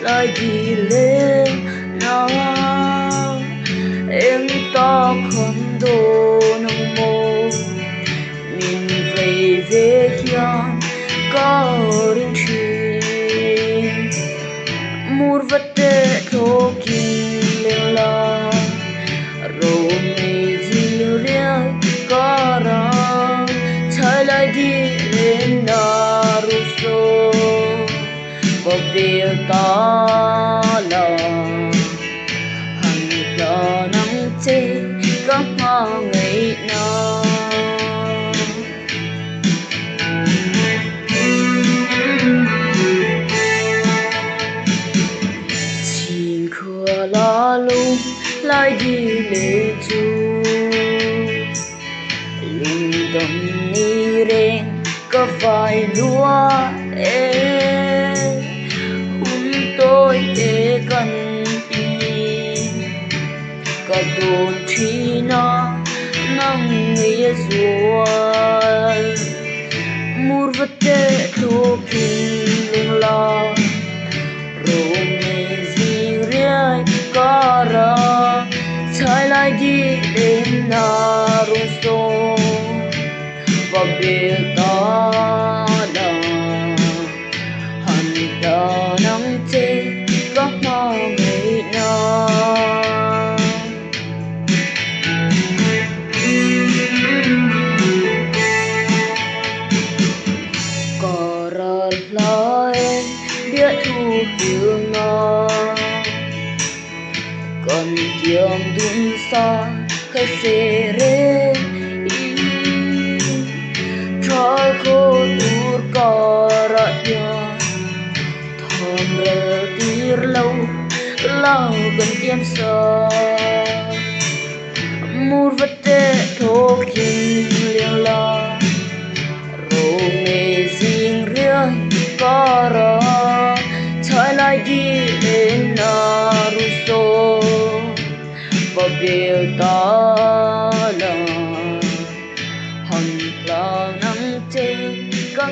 lại đi lên nào em ta không đồ nông mô mình về hiền có riêng chuyện mur vật tệ thô kinh lên la rồi mây dịu riêng có ra trái lại đi lên naruso và việc ta là hằng là nắng chê các hoa ngày nào xin khua la lung lại đi lệ chu lung đầm ni rèn có vài lúa tôi để gần tình có đồn chi nó nắng nghĩa ruồi mur vật tệ thô kinh lên lo rồi mê gì riêng có ra trái lại đi đến naruto và biết ta là hẳn là nắng chê các hoa ngày nào có ra là em biết thu hương nó còn tiếng đun xa khai xê rê trói khô tur có ra nhà thầm rờ tir lâu lao gần tiêm xa mur vật tệ thô kinh liêng la rô mê dinh riêng có ra trái lại đi lên naruto và việc ta là hằng là nắng trên các